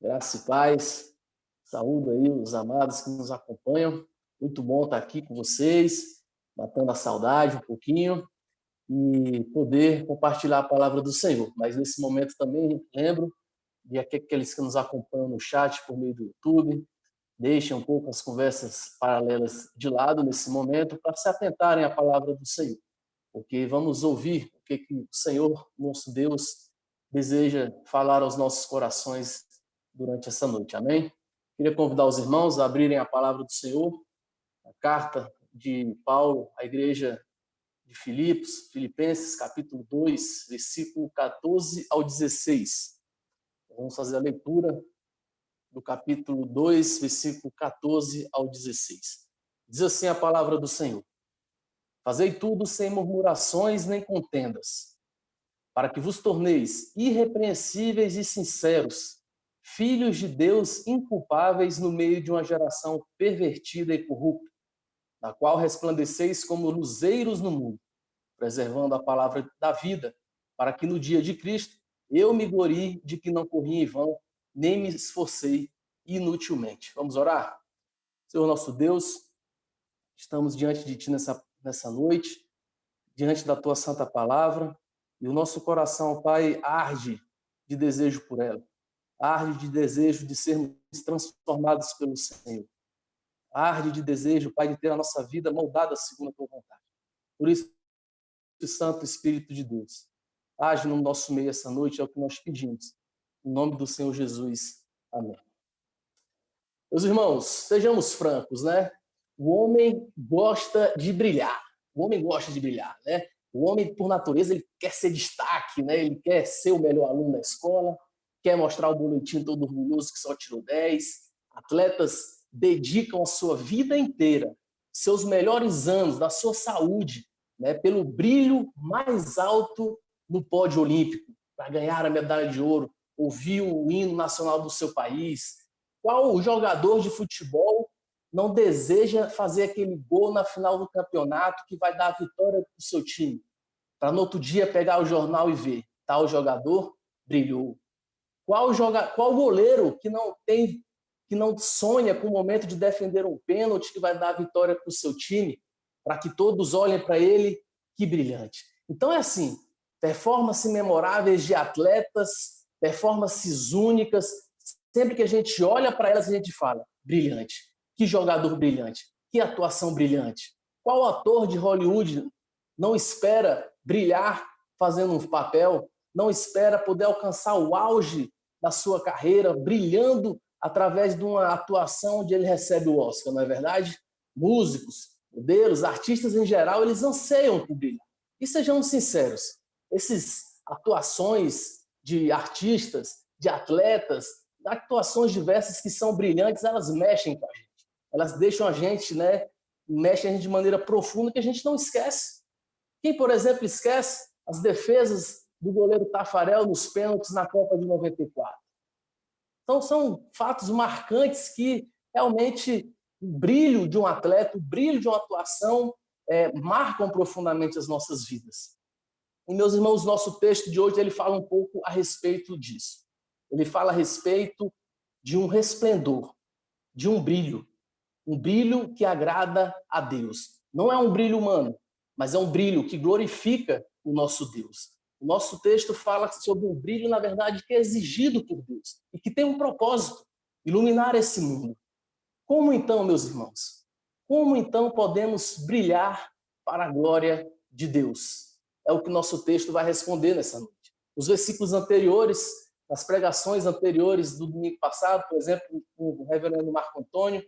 Graça e paz. Saúdo aí os amados que nos acompanham. Muito bom estar aqui com vocês, matando a saudade um pouquinho e poder compartilhar a palavra do Senhor. Mas nesse momento também lembro de aqueles que nos acompanham no chat por meio do YouTube, deixem um pouco as conversas paralelas de lado nesse momento para se atentarem à palavra do Senhor, porque vamos ouvir o que o Senhor, nosso Deus, deseja falar aos nossos corações durante essa noite. Amém? Queria convidar os irmãos a abrirem a palavra do Senhor, a carta de Paulo à igreja de Filipos, Filipenses, capítulo 2, versículo 14 ao 16. Vamos fazer a leitura do capítulo 2, versículo 14 ao 16. Diz assim a palavra do Senhor: Fazei tudo sem murmurações nem contendas, para que vos torneis irrepreensíveis e sinceros, filhos de Deus inculpáveis no meio de uma geração pervertida e corrupta, na qual resplandeceis como luzeiros no mundo, preservando a palavra da vida, para que no dia de Cristo eu me glorie de que não corri em vão, nem me esforcei inutilmente. Vamos orar? Senhor nosso Deus, estamos diante de Ti nessa noite, diante da Tua santa palavra, e o nosso coração, Pai, arde de desejo por ela. Arde de desejo de sermos transformados pelo Senhor. Arde de desejo, Pai, de ter a nossa vida moldada segundo a Tua vontade. Por isso, Santo Espírito de Deus, age no nosso meio essa noite, é o que nós pedimos. Em nome do Senhor Jesus. Amém. Meus irmãos, sejamos francos, né? O homem gosta de brilhar. O homem gosta de brilhar, né? O homem, por natureza, ele quer ser destaque, né? Ele quer ser o melhor aluno da escola, quer mostrar o boletim todo orgulhoso que só tirou 10. Atletas dedicam a sua vida inteira, seus melhores anos, da sua saúde, né, pelo brilho mais alto no pódio olímpico, para ganhar a medalha de ouro, ouvir o hino nacional do seu país. Qual jogador de futebol não deseja fazer aquele gol na final do campeonato que vai dar a vitória para o seu time? Para no outro dia pegar o jornal e ver, tal jogador brilhou. Qual goleiro que não sonha com o momento de defender um pênalti que vai dar a vitória para o seu time, para que todos olhem para ele, que brilhante. Então é assim, performances memoráveis de atletas, performances únicas, sempre que a gente olha para elas a gente fala, brilhante, que jogador brilhante, que atuação brilhante. Qual ator de Hollywood não espera brilhar fazendo um papel, não espera poder alcançar o auge da sua carreira, brilhando através de uma atuação onde ele recebe o Oscar, não é verdade? Músicos, modelos, artistas em geral, eles anseiam por brilhar. E sejamos sinceros, essas atuações de artistas, de atletas, atuações diversas que são brilhantes, elas mexem com a gente. Elas deixam a gente, né, mexem a gente de maneira profunda que a gente não esquece. Quem, por exemplo, esquece as defesas do goleiro Taffarel nos pênaltis na Copa de 94? Então, são fatos marcantes que realmente o brilho de um atleta, o brilho de uma atuação marcam profundamente as nossas vidas. E, meus irmãos, nosso texto de hoje ele fala um pouco a respeito disso. Ele fala a respeito de um resplendor, de um brilho que agrada a Deus. Não é um brilho humano, mas é um brilho que glorifica o nosso Deus. O nosso texto fala sobre um brilho, na verdade, que é exigido por Deus e que tem um propósito, iluminar esse mundo. Como então, meus irmãos? Como então podemos brilhar para a glória de Deus? É o que o nosso texto vai responder nessa noite. Os versículos anteriores, as pregações anteriores do domingo passado, por exemplo, o reverendo Marco Antônio,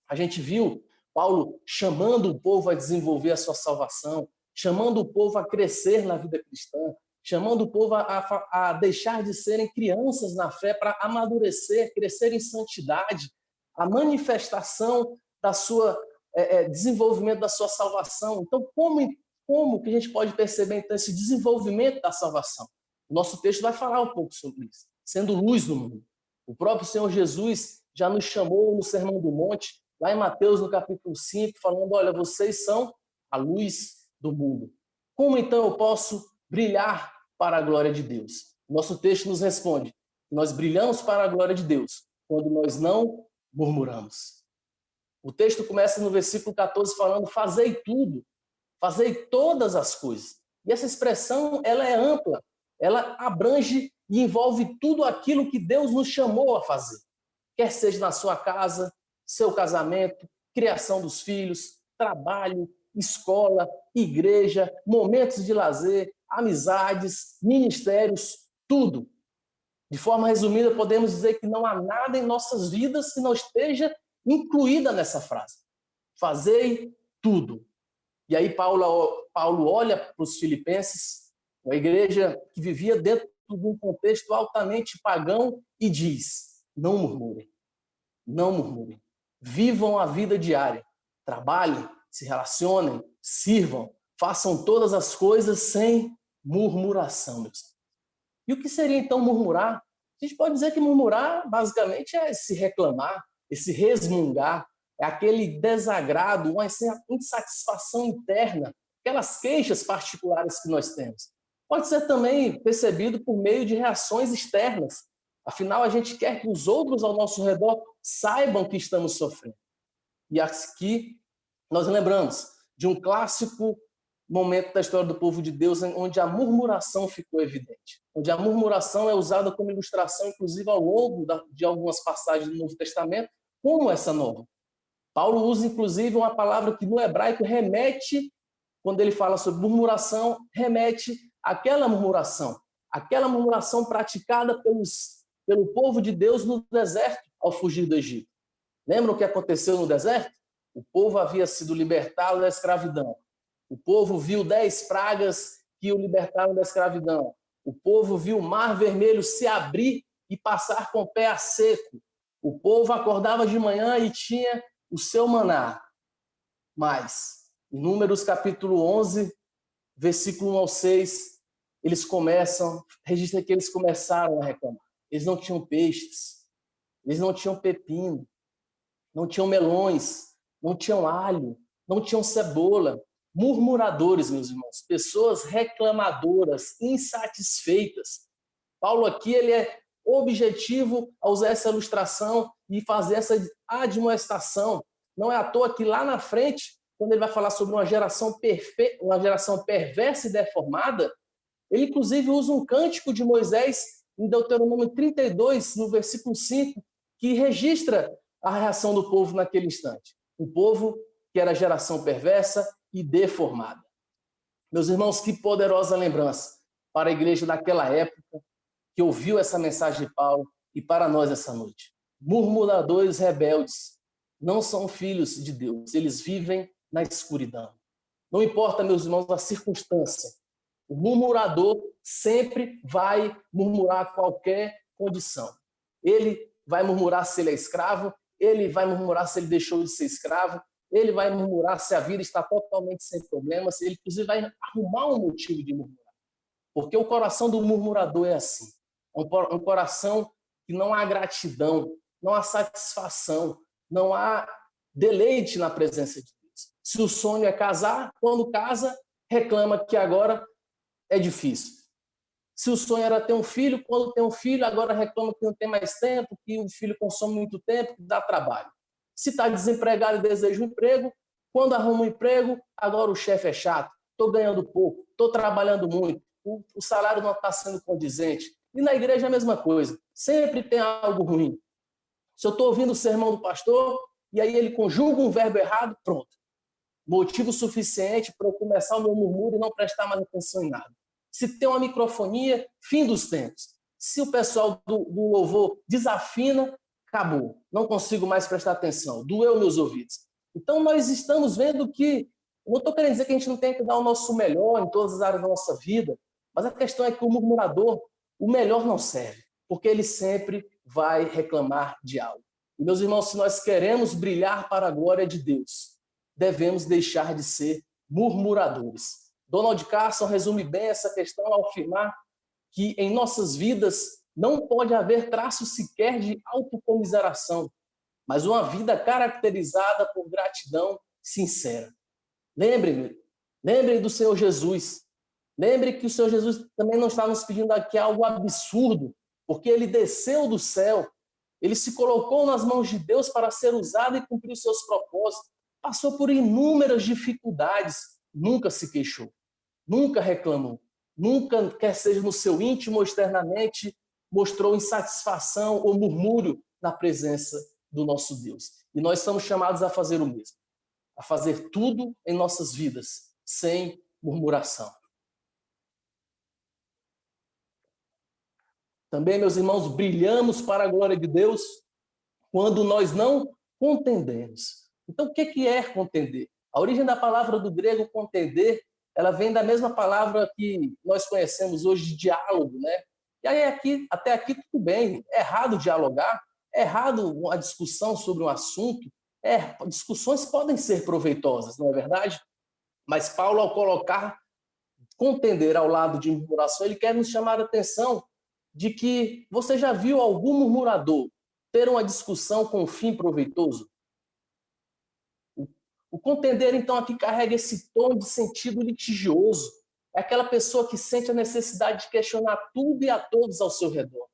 a gente viu Paulo chamando o povo a desenvolver a sua salvação, chamando o povo a crescer na vida cristã, chamando o povo a deixar de serem crianças na fé para amadurecer, crescer em santidade, a manifestação da sua desenvolvimento da sua salvação. Então, como que a gente pode perceber então esse desenvolvimento da salvação? O nosso texto vai falar um pouco sobre isso, sendo luz no mundo. O próprio Senhor Jesus já nos chamou no Sermão do Monte, lá em Mateus, no capítulo 5, falando, olha, vocês são a luz do mundo. Como então eu posso brilhar para a glória de Deus? Nosso texto nos responde, Nós brilhamos para a glória de Deus quando nós não murmuramos. O texto começa no versículo 14 falando: fazei tudo, fazei todas as coisas. E essa expressão, ela é ampla, ela abrange e envolve tudo aquilo que Deus nos chamou a fazer. Quer seja na sua casa, seu casamento, criação dos filhos, trabalho, escola, igreja, momentos de lazer, amizades, ministérios, tudo. De forma resumida, podemos dizer que não há nada em nossas vidas que não esteja incluída nessa frase. Fazei tudo. E aí Paulo olha para os filipenses, uma igreja que vivia dentro de um contexto altamente pagão, e diz: não murmurem, não murmurem. Vivam a vida diária, trabalhem, se relacionem, sirvam, façam todas as coisas sem murmuração, meus. E o que seria então murmurar? A gente pode dizer que murmurar basicamente é se reclamar, esse resmungar, é aquele desagrado, uma insatisfação interna, aquelas queixas particulares que nós temos. Pode ser também percebido por meio de reações externas. Afinal, a gente quer que os outros ao nosso redor saibam que estamos sofrendo. E aqui nós lembramos de um clássico momento da história do povo de Deus, onde a murmuração ficou evidente, onde a murmuração é usada como ilustração, inclusive ao longo de algumas passagens do Novo Testamento, como essa nova. Paulo usa, inclusive, uma palavra que no hebraico remete, quando ele fala sobre murmuração, remete àquela murmuração praticada pelo povo de Deus no deserto ao fugir do Egito. Lembram o que aconteceu no deserto? O povo havia sido libertado da escravidão. O povo viu 10 pragas que o libertaram da escravidão. O povo viu o Mar Vermelho se abrir e passar com o pé a seco. O povo acordava de manhã e tinha o seu maná. Mas, em Números capítulo 11, versículo 1 ao 6, registra que eles começaram a reclamar. Eles não tinham peixes, eles não tinham pepino, não tinham melões, não tinham alho, não tinham cebola. Murmuradores, meus irmãos, pessoas reclamadoras, insatisfeitas. Paulo aqui ele é objetivo ao usar essa ilustração e fazer essa admoestação. Não é à toa que lá na frente, quando ele vai falar sobre uma geração perversa e deformada, ele inclusive usa um cântico de Moisés em Deuteronômio 32, no versículo 5, que registra a reação do povo naquele instante. O povo que era geração perversa e deformada. Meus irmãos, que poderosa lembrança para a igreja daquela época que ouviu essa mensagem de Paulo e para nós essa noite. Murmuradores rebeldes não são filhos de Deus, eles vivem na escuridão. Não importa, meus irmãos, a circunstância. O murmurador sempre vai murmurar qualquer condição. Ele vai murmurar se ele é escravo, ele vai murmurar se ele deixou de ser escravo, ele vai murmurar se a vida está totalmente sem problemas, ele inclusive vai arrumar um motivo de murmurar. Porque o coração do murmurador é assim. É um coração que não há gratidão, não há satisfação, não há deleite na presença de Deus. Se o sonho é casar, quando casa, reclama que agora é difícil. Se o sonho era ter um filho, quando tem um filho, agora reclama que não tem mais tempo, que o filho consome muito tempo, que dá trabalho. Se está desempregado e deseja um emprego, quando arruma um emprego, agora o chefe é chato, estou ganhando pouco, estou trabalhando muito, o salário não está sendo condizente. E na igreja é a mesma coisa, sempre tem algo ruim. Se eu estou ouvindo o sermão do pastor, e aí ele conjuga um verbo errado, pronto. Motivo suficiente para eu começar o meu murmúrio e não prestar mais atenção em nada. Se tem uma microfonia, fim dos tempos. Se o pessoal do louvor desafina, acabou. Não consigo mais prestar atenção. Doeu meus ouvidos. Então, nós estamos vendo que... Eu não estou querendo dizer que a gente não tem que dar o nosso melhor em todas as áreas da nossa vida, mas a questão é que o murmurador, o melhor não serve, porque ele sempre vai reclamar de algo. E, meus irmãos, se nós queremos brilhar para a glória de Deus, devemos deixar de ser murmuradores. Donald Carson resume bem essa questão ao afirmar que em nossas vidas não pode haver traço sequer de autocomiseração, mas uma vida caracterizada por gratidão sincera. Lembre do Senhor Jesus. Lembre que o Senhor Jesus também não está nos pedindo aqui algo absurdo, porque ele desceu do céu, ele se colocou nas mãos de Deus para ser usado e cumprir os seus propósitos. Passou por inúmeras dificuldades, nunca se queixou, nunca reclamou, nunca, quer seja no seu íntimo ou externamente, mostrou insatisfação ou murmúrio na presença do nosso Deus. E nós somos chamados a fazer o mesmo, a fazer tudo em nossas vidas, sem murmuração. Também, meus irmãos, brilhamos para a glória de Deus quando nós não contendemos. Então, o que é contender? A origem da palavra do grego contender, ela vem da mesma palavra que nós conhecemos hoje de diálogo, né? E aí, até aqui, tudo bem. É errado dialogar, é errado a discussão sobre um assunto. Discussões podem ser proveitosas, não é verdade? Mas Paulo, ao colocar contender ao lado de murmuração, ele quer nos chamar a atenção de que você já viu algum murmurador ter uma discussão com um fim proveitoso? O contender, então, aqui carrega esse tom de sentido litigioso. É aquela pessoa que sente a necessidade de questionar tudo e a todos ao seu redor.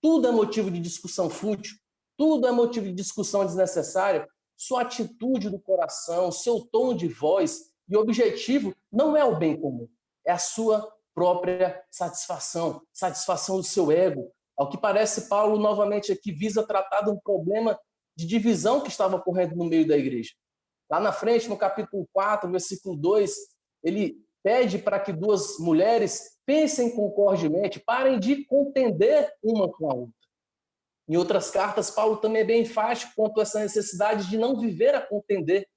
Tudo é motivo de discussão fútil, tudo é motivo de discussão desnecessária. Sua atitude do coração, seu tom de voz e objetivo não é o bem comum, é a sua própria satisfação, satisfação do seu ego. Ao que parece, Paulo, novamente aqui, visa tratar de um problema de divisão que estava ocorrendo no meio da igreja. Lá na frente, no capítulo 4, versículo 2, ele pede para que duas mulheres pensem concordemente, parem de contender uma com a outra. Em outras cartas, Paulo também é bem enfático quanto a essa necessidade de não viver a contender.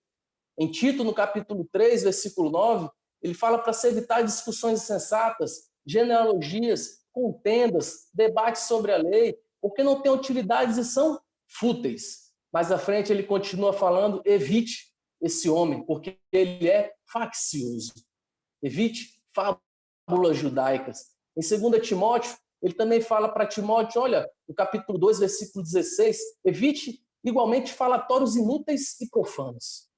Em Tito, no capítulo 3, versículo 9, ele fala para se evitar discussões insensatas, genealogias, contendas, debates sobre a lei, porque não têm utilidades e são fúteis. Mais à frente, ele continua falando, evite esse homem, porque ele é faccioso. Evite fábulas judaicas. Em 2 Timóteo, ele também fala para Timóteo, olha, no capítulo 2, versículo 16, evite igualmente falatórios inúteis e profanos.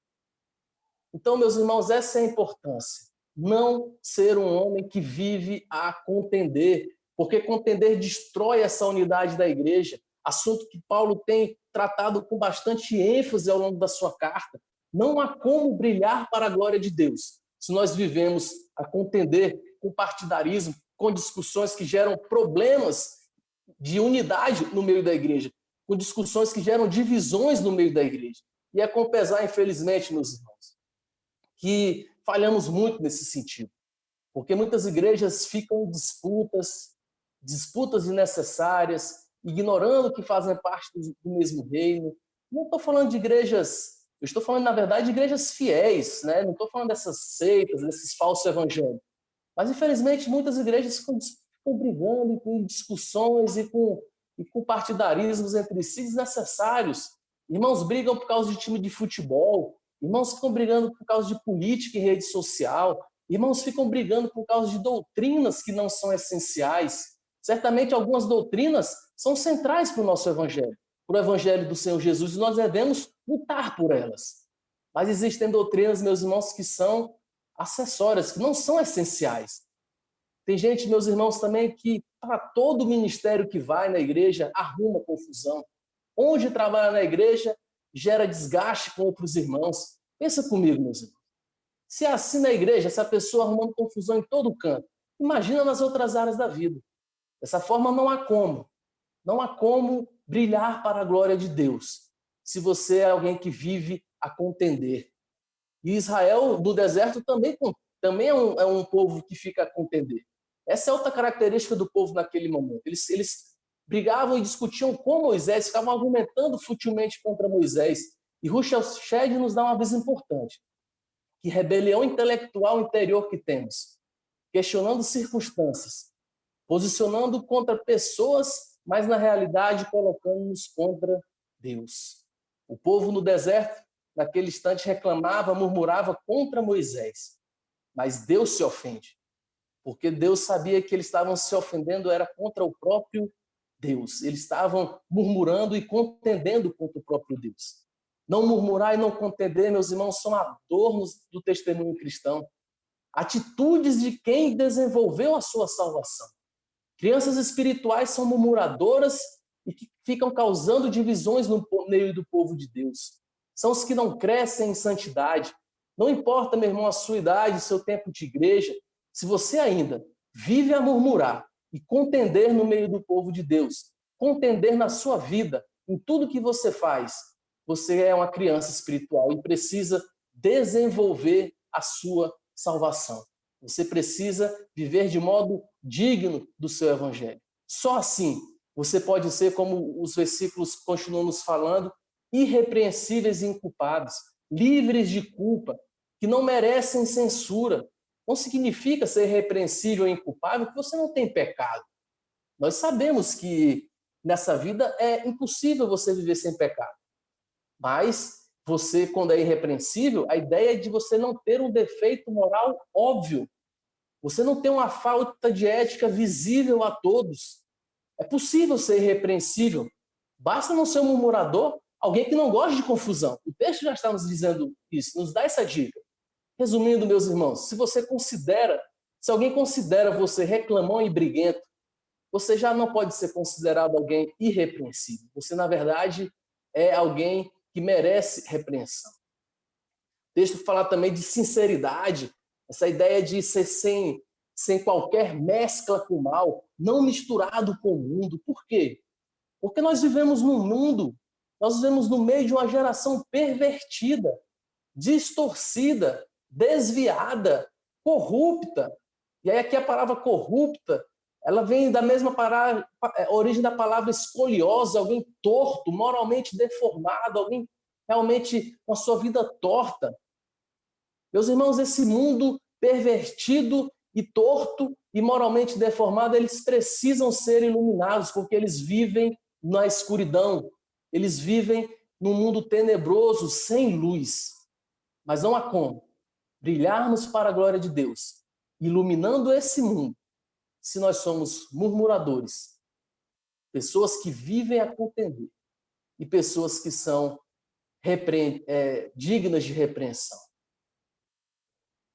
Então, meus irmãos, essa é a importância. Não ser um homem que vive a contender, porque contender destrói essa unidade da igreja, assunto que Paulo tem tratado com bastante ênfase ao longo da sua carta. Não há como brilhar para a glória de Deus se nós vivemos a contender com partidarismo, com discussões que geram problemas de unidade no meio da igreja, com discussões que geram divisões no meio da igreja. E é com pesar, infelizmente, meus irmãos, que falhamos muito nesse sentido, porque muitas igrejas ficam em disputas desnecessárias, ignorando que fazem parte do mesmo reino. Não estou falando de igrejas, eu estou falando, na verdade, de igrejas fiéis, né? Não estou falando dessas seitas, desses falsos evangélicos. Mas, infelizmente, muitas igrejas ficam brigando com discussões e com partidarismos entre si desnecessários. Irmãos brigam por causa de time de futebol, irmãos ficam brigando por causa de política e rede social, irmãos ficam brigando por causa de doutrinas que não são essenciais. Certamente algumas doutrinas são centrais para o nosso evangelho, para o evangelho do Senhor Jesus, e nós devemos lutar por elas. Mas existem doutrinas, meus irmãos, que são acessórias, que não são essenciais. Tem gente, meus irmãos, também que para todo ministério que vai na igreja arruma confusão. Onde trabalha na igreja gera desgaste com outros irmãos. Pensa comigo, meus irmãos. Se é assim na igreja, essa pessoa arrumando confusão em todo canto, imagina nas outras áreas da vida. Dessa forma, não há como brilhar para a glória de Deus, se você é alguém que vive a contender. E Israel, do deserto, também é um povo que fica a contender. Essa é outra característica do povo naquele momento. Eles brigavam e discutiam com Moisés, ficavam argumentando futilmente contra Moisés. E Russell Shedd nos dá um aviso importante, que rebelião intelectual interior que temos, questionando circunstâncias, posicionando contra pessoas, mas na realidade colocando-nos contra Deus. O povo no deserto, naquele instante, reclamava, murmurava contra Moisés, mas Deus se ofende, porque Deus sabia que eles estavam se ofendendo era contra o próprio Deus. Eles estavam murmurando e contendendo contra o próprio Deus. Não murmurar e não contender, meus irmãos, são adornos do testemunho cristão. Atitudes de quem desenvolveu a sua salvação. Crianças espirituais são murmuradoras e que ficam causando divisões no meio do povo de Deus. São os que não crescem em santidade. Não importa, meu irmão, a sua idade, o seu tempo de igreja, se você ainda vive a murmurar e contender no meio do povo de Deus, contender na sua vida, em tudo que você faz, você é uma criança espiritual e precisa desenvolver a sua salvação. Você precisa viver de modo digno do seu evangelho. Só assim você pode ser, como os versículos continuam nos falando, irrepreensíveis e inculpados, livres de culpa, que não merecem censura. Não significa ser irrepreensível e inculpável que você não tem pecado. Nós sabemos que nessa vida é impossível você viver sem pecado. Mas você, quando é irrepreensível, a ideia é de você não ter um defeito moral óbvio. Você não tem uma falta de ética visível a todos. É possível ser irrepreensível. Basta não ser um murmurador, alguém que não gosta de confusão. O texto já está nos dizendo isso, nos dá essa dica. Resumindo, meus irmãos, se alguém considera você reclamão e briguento, você já não pode ser considerado alguém irrepreensível. Você, na verdade, é alguém que merece repreensão. O texto fala também de sinceridade, essa ideia de ser sem qualquer mescla com o mal, não misturado com o mundo. Por quê? Porque nós vivemos num mundo, nós vivemos no meio de uma geração pervertida, distorcida, desviada, corrupta. E aí aqui a palavra corrupta, ela vem da mesma origem da palavra escoliosa, alguém torto, moralmente deformado, alguém realmente com a sua vida torta. Meus irmãos, esse mundo pervertido e torto e moralmente deformado, eles precisam ser iluminados, porque eles vivem na escuridão, eles vivem num mundo tenebroso, sem luz. Mas não há como brilharmos para a glória de Deus, iluminando esse mundo, se nós somos murmuradores, pessoas que vivem a contender e pessoas que são dignas de repreensão.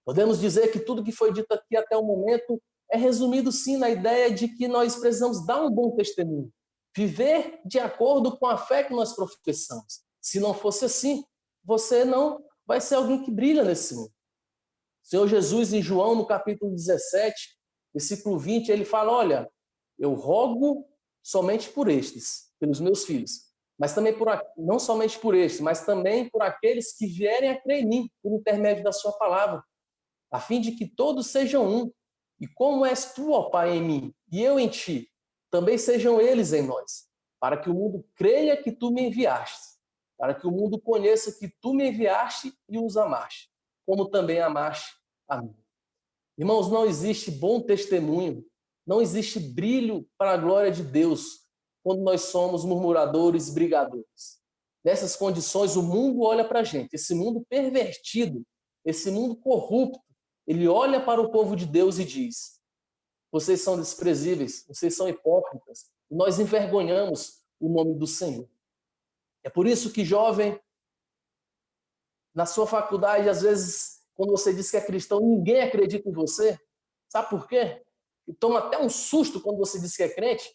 Podemos dizer que tudo que foi dito aqui até o momento é resumido, sim, na ideia de que nós precisamos dar um bom testemunho, viver de acordo com a fé que nós professamos. Se não fosse assim, você não vai ser alguém que brilha nesse mundo. O Senhor Jesus, em João, no capítulo 17, versículo 20, ele fala, olha, eu rogo somente por estes, pelos meus filhos, mas também não somente por estes, mas também por aqueles que vierem a crer em mim, por intermédio da sua palavra, a fim de que todos sejam um. E como és tu, ó Pai, em mim, e eu em ti, também sejam eles em nós, para que o mundo creia que tu me enviaste, para que o mundo conheça que tu me enviaste e os amaste, como também amaste a mim. Irmãos, não existe bom testemunho, não existe brilho para a glória de Deus quando nós somos murmuradores, brigadores. Nessas condições, o mundo olha para a gente, esse mundo pervertido, esse mundo corrupto, ele olha para o povo de Deus e diz, vocês são desprezíveis, vocês são hipócritas, e nós envergonhamos o nome do Senhor. É por isso que, jovem, na sua faculdade, às vezes, quando você diz que é cristão, ninguém acredita em você. Sabe por quê? E toma até um susto quando você diz que é crente.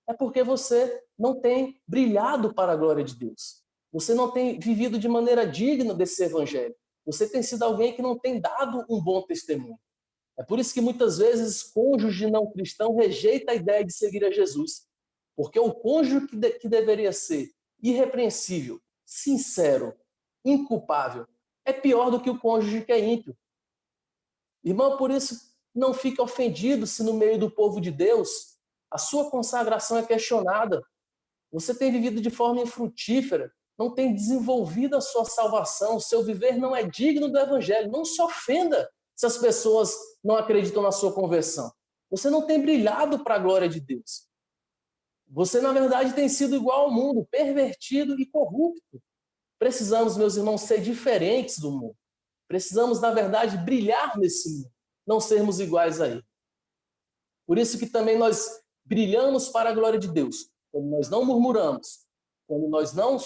É porque você não tem brilhado para a glória de Deus. Você não tem vivido de maneira digna desse evangelho. Você tem sido alguém que não tem dado um bom testemunho. É por isso que muitas vezes cônjuge não cristão rejeita a ideia de seguir a Jesus. Porque o cônjuge que deveria ser irrepreensível, sincero, inculpável, é pior do que o cônjuge que é ímpio. Irmão, por isso não fique ofendido se no meio do povo de Deus a sua consagração é questionada. Você tem vivido de forma infrutífera, não tem desenvolvido a sua salvação, o seu viver não é digno do evangelho. Não se ofenda se as pessoas não acreditam na sua conversão. Você não tem brilhado para a glória de Deus. Você, na verdade, tem sido igual ao mundo, pervertido e corrupto. Precisamos, meus irmãos, ser diferentes do mundo. Precisamos, na verdade, brilhar nesse mundo, não sermos iguais a ele. Por isso que também nós brilhamos para a glória de Deus, quando nós não murmuramos, quando nós não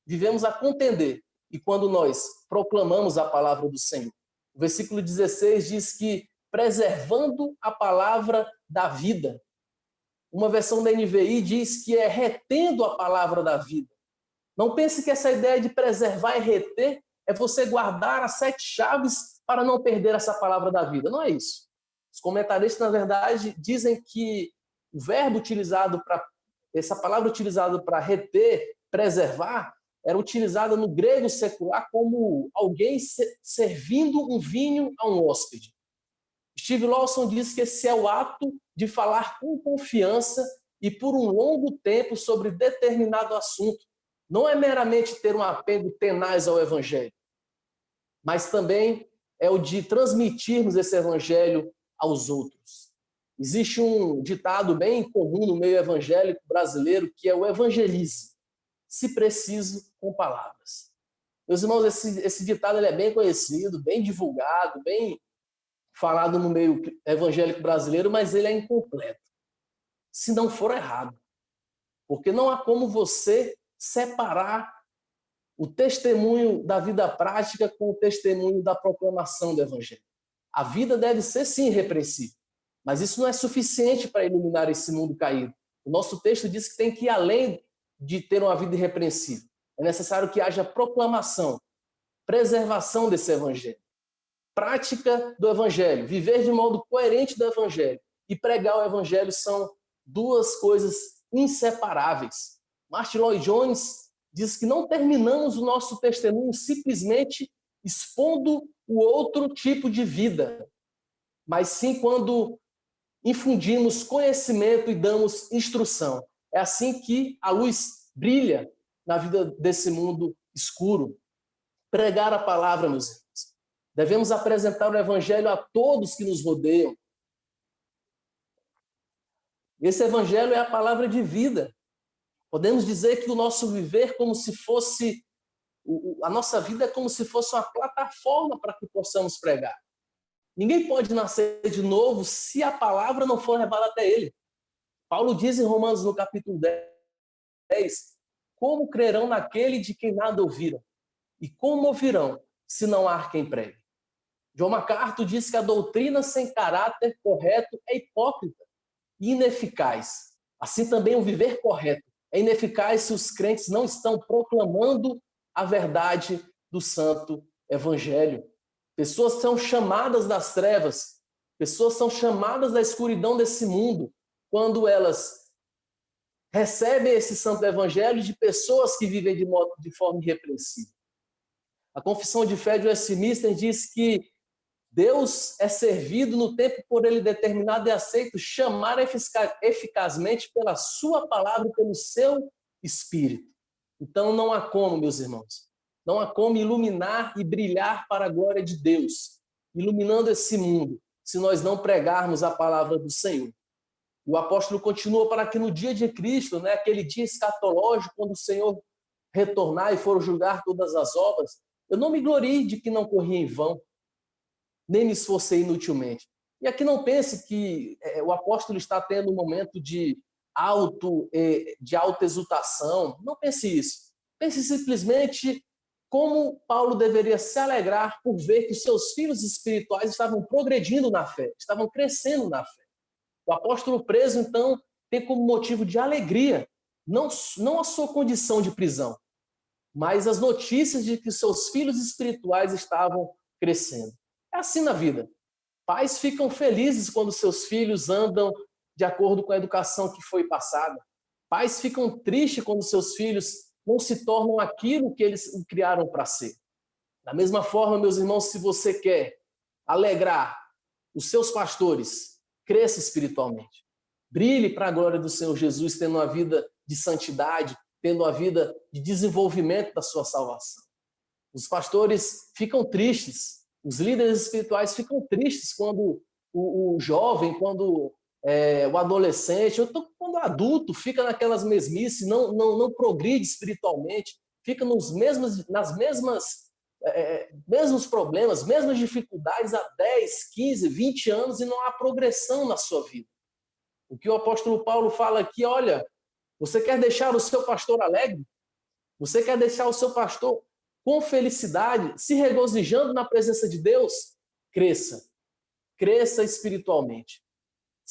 vivemos a contender e quando nós proclamamos a palavra do Senhor. O versículo 16 diz que preservando a palavra da vida. Uma versão da NVI diz que é retendo a palavra da vida. Não pense que essa ideia de preservar e reter é você guardar as 7 chaves para não perder essa palavra da vida. Não é isso. Os comentaristas, na verdade, dizem que o verbo utilizado para essa palavra utilizada para reter, preservar, era utilizada no grego secular como alguém servindo um vinho a um hóspede. Steve Lawson diz que esse é o ato de falar com confiança e por um longo tempo sobre determinado assunto. Não é meramente ter um apego tenaz ao evangelho, mas também é o de transmitirmos esse evangelho aos outros. Existe um ditado bem comum no meio evangélico brasileiro que é o evangelize, se preciso, com palavras. Meus irmãos, esse ditado ele é bem conhecido, bem divulgado, bem falado no meio evangélico brasileiro, mas ele é incompleto, se não for errado. Porque não há como você separar o testemunho da vida prática com o testemunho da proclamação do evangelho. A vida deve ser, sim, irrepreensível, mas isso não é suficiente para iluminar esse mundo caído. O nosso texto diz que tem que ir além de ter uma vida irrepreensível. É necessário que haja proclamação, preservação desse evangelho, prática do evangelho, viver de modo coerente do evangelho e pregar o evangelho são 2 coisas inseparáveis. Martin Lloyd Jones diz que não terminamos o nosso testemunho simplesmente expondo o outro tipo de vida, mas sim quando infundimos conhecimento e damos instrução. É assim que a luz brilha na vida desse mundo escuro. Pregar a palavra, meus irmãos. Devemos apresentar o evangelho a todos que nos rodeiam. Esse evangelho é a palavra de vida. Podemos dizer que o nosso viver como se fosse, a nossa vida é como se fosse uma plataforma para que possamos pregar. Ninguém pode nascer de novo se a palavra não for levada até ele. Paulo diz em Romanos, no capítulo 10, como crerão naquele de quem nada ouviram? E como ouvirão se não há quem pregue? John MacArthur diz que a doutrina sem caráter correto é hipócrita e ineficaz. Assim também o viver correto é ineficaz se os crentes não estão proclamando a verdade do santo evangelho. Pessoas são chamadas das trevas, pessoas são chamadas da escuridão desse mundo quando elas recebem esse santo evangelho de pessoas que vivem de forma irrepreensível. A confissão de fé de Westminster diz que Deus é servido no tempo por ele determinado e aceito, chamar eficazmente pela sua palavra e pelo seu Espírito. Então não há como, meus irmãos, não há como iluminar e brilhar para a glória de Deus, iluminando esse mundo, se nós não pregarmos a palavra do Senhor. E o apóstolo continua para que no dia de Cristo, aquele dia escatológico, quando o Senhor retornar e for julgar todas as obras, eu não me glorie de que não corri em vão, nem me esforcei inutilmente. E aqui não pense que o apóstolo está tendo um momento de alta exultação. Não pense isso. Pense simplesmente como Paulo deveria se alegrar por ver que seus filhos espirituais estavam progredindo na fé, estavam crescendo na fé. O apóstolo preso, então, tem como motivo de alegria, não a sua condição de prisão, mas as notícias de que seus filhos espirituais estavam crescendo. É assim na vida. Pais ficam felizes quando seus filhos andam de acordo com a educação que foi passada. Pais ficam tristes quando seus filhos não se tornam aquilo que eles criaram para ser. Da mesma forma, meus irmãos, se você quer alegrar os seus pastores, cresça espiritualmente. Brilhe para a glória do Senhor Jesus, tendo uma vida de santidade, tendo uma vida de desenvolvimento da sua salvação. Os pastores ficam tristes, os líderes espirituais ficam tristes quando o jovem, quando o adolescente, ou quando o adulto fica naquelas mesmices, não progride espiritualmente, fica mesmos problemas, mesmas dificuldades há 10, 15, 20 anos e não há progressão na sua vida. O que o apóstolo Paulo fala aqui, olha, você quer deixar o seu pastor alegre? Você quer deixar o seu pastor com felicidade, se regozijando na presença de Deus? Cresça. Cresça espiritualmente.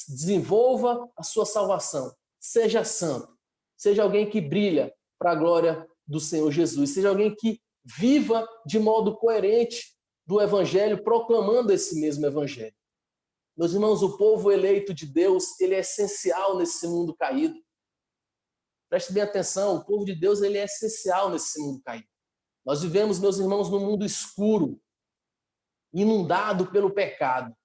desenvolva a sua salvação. Seja santo. Seja alguém que brilha para a glória do Senhor Jesus. Seja alguém que viva de modo coerente do Evangelho, proclamando esse mesmo Evangelho. Meus irmãos, o povo eleito de Deus, ele é essencial nesse mundo caído. Preste bem atenção, o povo de Deus, ele é essencial nesse mundo caído. Nós vivemos, meus irmãos, num mundo escuro, inundado pelo pecado.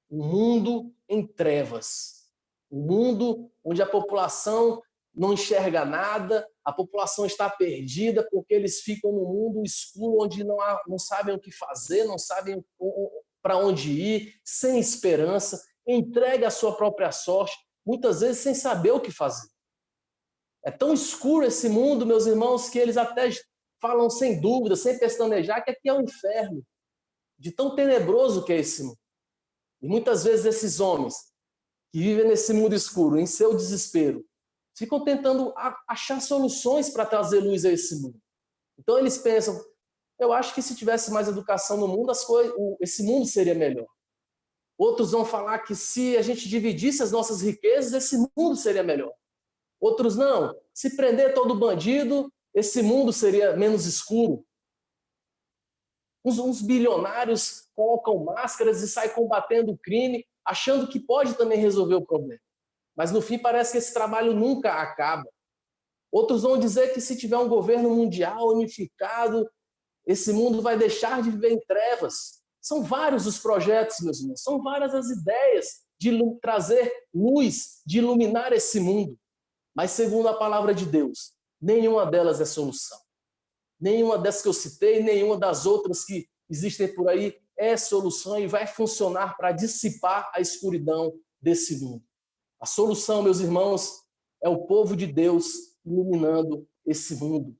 Um mundo em trevas. Um mundo onde a população não enxerga nada, a população está perdida porque eles ficam num mundo escuro onde não sabem o que fazer, não sabem para onde ir, sem esperança, entregue a sua própria sorte, muitas vezes sem saber o que fazer. É tão escuro esse mundo, meus irmãos, que eles até falam sem dúvida, sem pestanejar, que aqui é um inferno, de tão tenebroso que é esse mundo. E muitas vezes esses homens que vivem nesse mundo escuro, em seu desespero, ficam tentando achar soluções para trazer luz a esse mundo. Então eles pensam, eu acho que se tivesse mais educação no mundo, esse mundo seria melhor. Outros vão falar que se a gente dividisse as nossas riquezas, esse mundo seria melhor. Outros não, se prender todo bandido, esse mundo seria menos escuro. Uns bilionários colocam máscaras e saem combatendo o crime, achando que pode também resolver o problema. Mas no fim parece que esse trabalho nunca acaba. Outros vão dizer que se tiver um governo mundial unificado, esse mundo vai deixar de viver em trevas. São vários os projetos, meus irmãos, são várias as ideias de trazer luz, de iluminar esse mundo. Mas segundo a palavra de Deus, nenhuma delas é solução. Nenhuma dessas que eu citei, nenhuma das outras que existem por aí é solução e vai funcionar para dissipar a escuridão desse mundo. A solução, meus irmãos, é o povo de Deus iluminando esse mundo.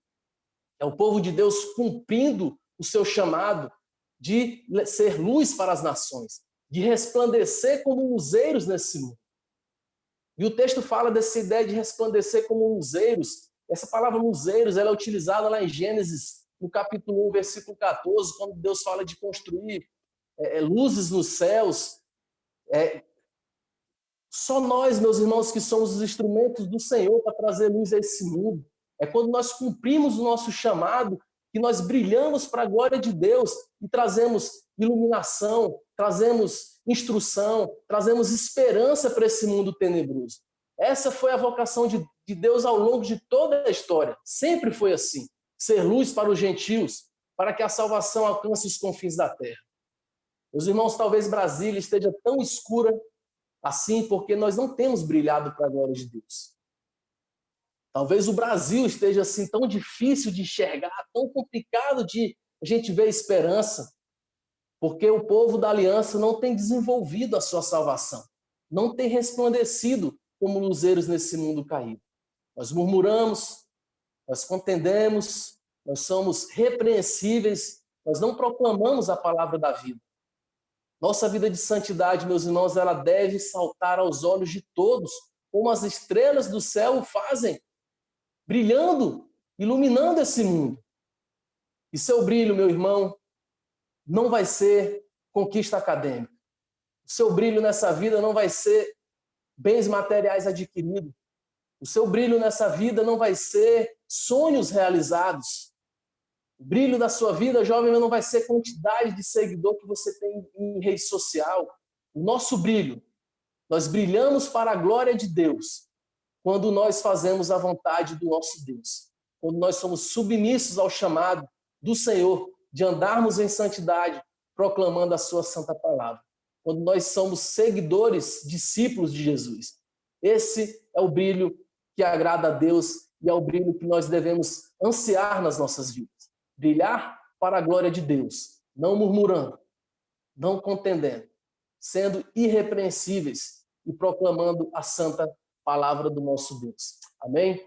É o povo de Deus cumprindo o seu chamado de ser luz para as nações, de resplandecer como luzeiros nesse mundo. E o texto fala dessa ideia de resplandecer como luzeiros. Essa palavra luzeiros ela é utilizada lá em Gênesis, no capítulo 1, versículo 14, quando Deus fala de construir luzes nos céus. Só nós, meus irmãos, que somos os instrumentos do Senhor para trazer luz a esse mundo. É quando nós cumprimos o nosso chamado que nós brilhamos para a glória de Deus e trazemos iluminação, trazemos instrução, trazemos esperança para esse mundo tenebroso. Essa foi a vocação de Deus ao longo de toda a história. Sempre foi assim. Ser luz para os gentios, para que a salvação alcance os confins da terra. Meus irmãos, talvez Brasília esteja tão escura assim porque nós não temos brilhado para a glória de Deus. Talvez o Brasil esteja assim tão difícil de enxergar, tão complicado de a gente ver esperança, porque o povo da aliança não tem desenvolvido a sua salvação, não tem resplandecido como luzeiros nesse mundo caído. Nós murmuramos, nós contendemos, nós somos repreensíveis, nós não proclamamos a palavra da vida. Nossa vida de santidade, meus irmãos, ela deve saltar aos olhos de todos, como as estrelas do céu o fazem, brilhando, iluminando esse mundo. E seu brilho, meu irmão, não vai ser conquista acadêmica. O seu brilho nessa vida não vai ser bens materiais adquiridos. O seu brilho nessa vida não vai ser sonhos realizados. O brilho da sua vida, jovem, não vai ser quantidade de seguidor que você tem em rede social. O nosso brilho, nós brilhamos para a glória de Deus quando nós fazemos a vontade do nosso Deus. Quando nós somos submissos ao chamado do Senhor de andarmos em santidade, proclamando a sua santa palavra. Quando nós somos seguidores, discípulos de Jesus. Esse é o brilho que agrada a Deus e é o brilho que nós devemos ansiar nas nossas vidas. Brilhar para a glória de Deus, não murmurando, não contendendo, sendo irrepreensíveis e proclamando a santa palavra do nosso Deus. Amém?